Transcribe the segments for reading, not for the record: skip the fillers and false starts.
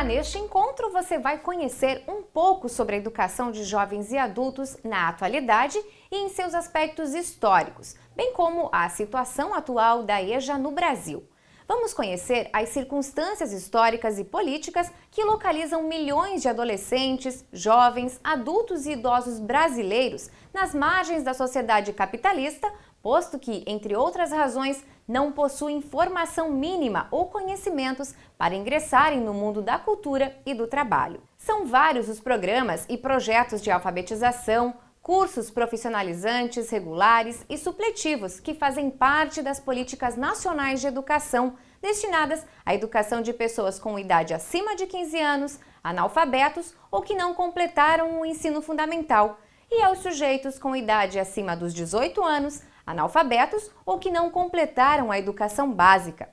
neste encontro você vai conhecer um pouco sobre a educação de jovens e adultos na atualidade e em seus aspectos históricos, bem como a situação atual da EJA no Brasil. Vamos conhecer as circunstâncias históricas e políticas que localizam milhões de adolescentes, jovens, adultos e idosos brasileiros nas margens da sociedade capitalista, posto que, entre outras razões, não possuem formação mínima ou conhecimentos para ingressarem no mundo da cultura e do trabalho. São vários os programas e projetos de alfabetização, cursos profissionalizantes, regulares e supletivos que fazem parte das políticas nacionais de educação, destinadas à educação de pessoas com idade acima de 15 anos, analfabetos ou que não completaram o ensino fundamental, e aos sujeitos com idade acima dos 18 anos, analfabetos ou que não completaram a educação básica.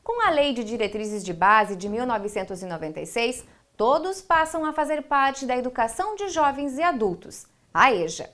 Com a Lei de Diretrizes de Base de 1996, todos passam a fazer parte da educação de jovens e adultos, a EJA.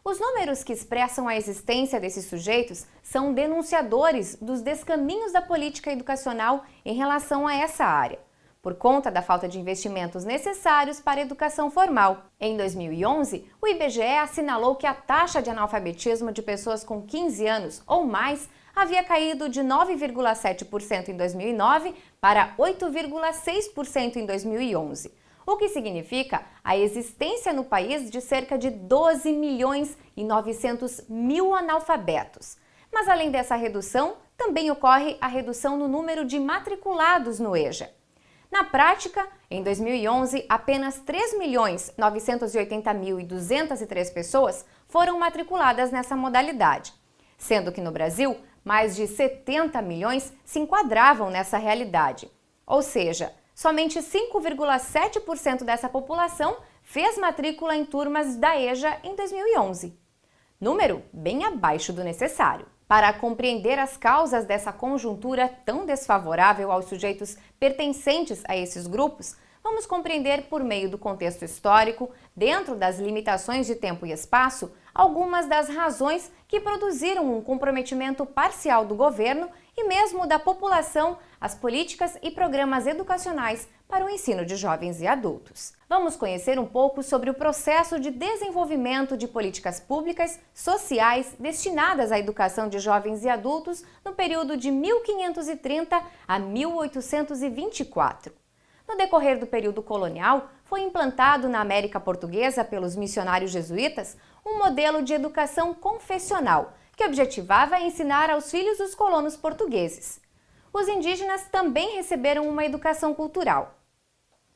Os números que expressam a existência desses sujeitos são denunciadores dos descaminhos da política educacional em relação a essa área, por conta da falta de investimentos necessários para a educação formal. Em 2011, o IBGE assinalou que a taxa de analfabetismo de pessoas com 15 anos ou mais havia caído de 9,7% em 2009 para 8,6% em 2011, o que significa a existência no país de cerca de 12 milhões e 900 mil analfabetos. Mas além dessa redução, também ocorre a redução no número de matriculados no EJA. Na prática, em 2011, apenas 3.980.203 pessoas foram matriculadas nessa modalidade, sendo que no Brasil, mais de 70 milhões se enquadravam nessa realidade. Ou seja, somente 5,7% dessa população fez matrícula em turmas da EJA em 2011. Número bem abaixo do necessário. Para compreender as causas dessa conjuntura tão desfavorável aos sujeitos pertencentes a esses grupos, vamos compreender por meio do contexto histórico, dentro das limitações de tempo e espaço, algumas das razões que produziram um comprometimento parcial do governo e mesmo da população às políticas e programas educacionais para o ensino de jovens e adultos. Vamos conhecer um pouco sobre o processo de desenvolvimento de políticas públicas sociais destinadas à educação de jovens e adultos no período de 1530 a 1824. No decorrer do período colonial, foi implantado na América Portuguesa pelos missionários jesuítas um modelo de educação confessional, que objetivava ensinar aos filhos dos colonos portugueses. Os indígenas também receberam uma educação cultural.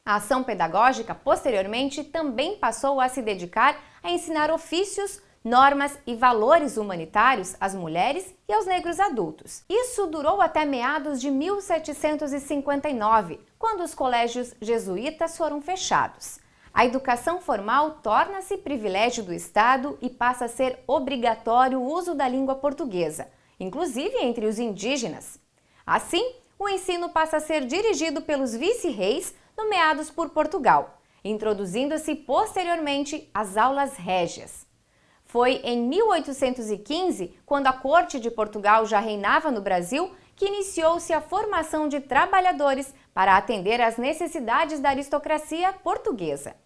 A ação pedagógica, posteriormente, também passou a se dedicar a ensinar ofícios, normas e valores humanitários às mulheres e aos negros adultos. Isso durou até meados de 1759, quando os colégios jesuítas foram fechados. A educação formal torna-se privilégio do Estado e passa a ser obrigatório o uso da língua portuguesa, inclusive entre os indígenas. Assim, o ensino passa a ser dirigido pelos vice-reis nomeados por Portugal, introduzindo-se posteriormente as aulas régias. Foi em 1815, quando a corte de Portugal já reinava no Brasil, que iniciou-se a formação de trabalhadores para atender às necessidades da aristocracia portuguesa.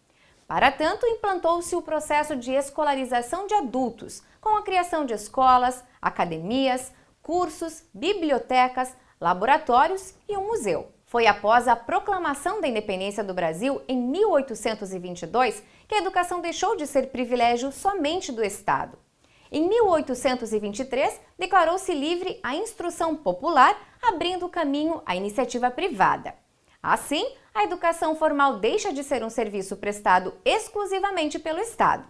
Para tanto, implantou-se o processo de escolarização de adultos, com a criação de escolas, academias, cursos, bibliotecas, laboratórios e um museu. Foi após a proclamação da independência do Brasil, em 1822, que a educação deixou de ser privilégio somente do Estado. Em 1823, declarou-se livre a instrução popular, abrindo caminho à iniciativa privada. Assim, a educação formal deixa de ser um serviço prestado exclusivamente pelo Estado.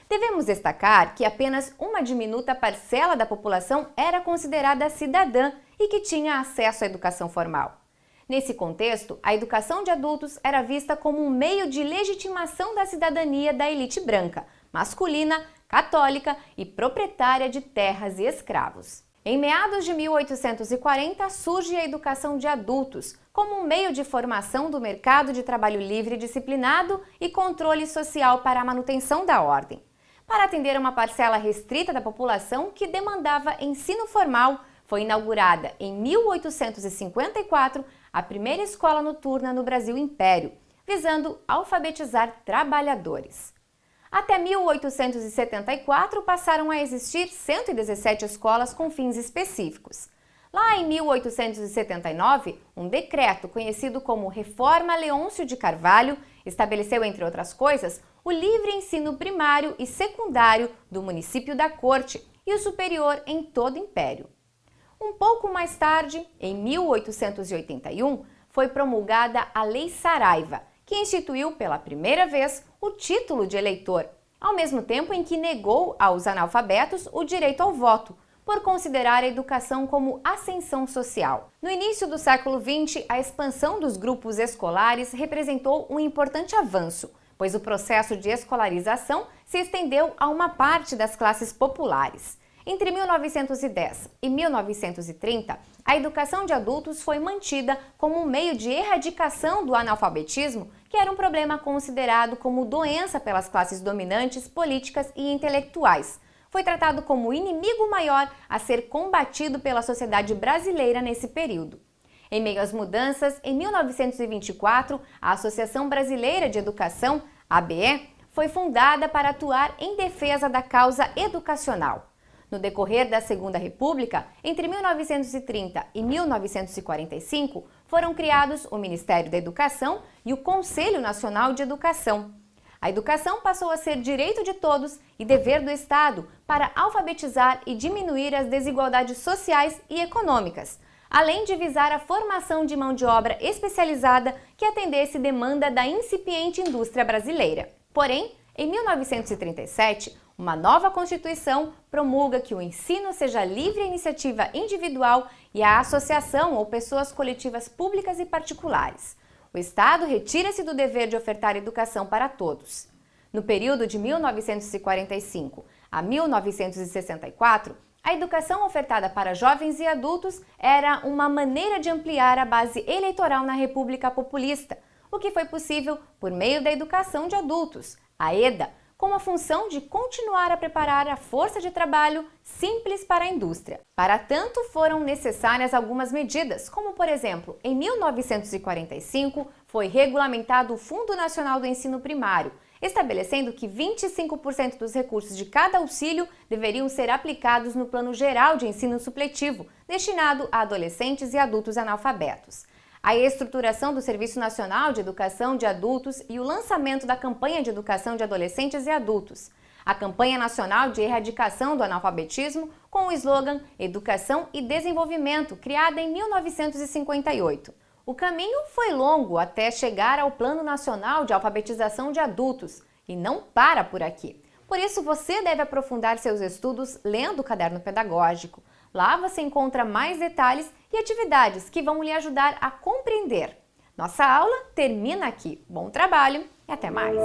Devemos destacar que apenas uma diminuta parcela da população era considerada cidadã e que tinha acesso à educação formal. Nesse contexto, a educação de adultos era vista como um meio de legitimação da cidadania da elite branca, masculina, católica e proprietária de terras e escravos. Em meados de 1840, surge a educação de adultos, como um meio de formação do mercado de trabalho livre, disciplinado e controle social para a manutenção da ordem. Para atender a uma parcela restrita da população que demandava ensino formal, foi inaugurada em 1854 a primeira escola noturna no Brasil Império, visando alfabetizar trabalhadores. Até 1874 passaram a existir 117 escolas com fins específicos. Lá em 1879, um decreto conhecido como Reforma Leôncio de Carvalho estabeleceu, entre outras coisas, o livre ensino primário e secundário do município da Corte e o superior em todo o Império. Um pouco mais tarde, em 1881, foi promulgada a Lei Saraiva, que instituiu pela primeira vez o título de eleitor, ao mesmo tempo em que negou aos analfabetos o direito ao voto, por considerar a educação como ascensão social. No início do século XX, a expansão dos grupos escolares representou um importante avanço, pois o processo de escolarização se estendeu a uma parte das classes populares. Entre 1910 e 1930, a educação de adultos foi mantida como um meio de erradicação do analfabetismo, que era um problema considerado como doença pelas classes dominantes, políticas e intelectuais. Foi tratado como o inimigo maior a ser combatido pela sociedade brasileira nesse período. Em meio às mudanças, em 1924, a Associação Brasileira de Educação, ABE, foi fundada para atuar em defesa da causa educacional. No decorrer da Segunda República, entre 1930 e 1945, foram criados o Ministério da Educação e o Conselho Nacional de Educação. A educação passou a ser direito de todos e dever do Estado para alfabetizar e diminuir as desigualdades sociais e econômicas, além de visar a formação de mão de obra especializada que atendesse demanda da incipiente indústria brasileira. Porém, em 1937, uma nova Constituição promulga que o ensino seja livre à iniciativa individual e à associação ou pessoas coletivas públicas e particulares. O Estado retira-se do dever de ofertar educação para todos. No período de 1945 a 1964, a educação ofertada para jovens e adultos era uma maneira de ampliar a base eleitoral na República Populista, o que foi possível por meio da educação de adultos, a EDA, com a função de continuar a preparar a força de trabalho simples para a indústria. Para tanto, foram necessárias algumas medidas, como, por exemplo, em 1945 foi regulamentado o Fundo Nacional do Ensino Primário, estabelecendo que 25% dos recursos de cada auxílio deveriam ser aplicados no Plano Geral de Ensino Supletivo, destinado a adolescentes e adultos analfabetos. A estruturação do Serviço Nacional de Educação de Adultos e o lançamento da Campanha de Educação de Adolescentes e Adultos. A Campanha Nacional de Erradicação do Analfabetismo, com o slogan Educação e Desenvolvimento, criada em 1958. O caminho foi longo até chegar ao Plano Nacional de Alfabetização de Adultos, e não para por aqui. Por isso, você deve aprofundar seus estudos lendo o caderno pedagógico. Lá você encontra mais detalhes e atividades que vão lhe ajudar a compreender. Nossa aula termina aqui. Bom trabalho e até mais!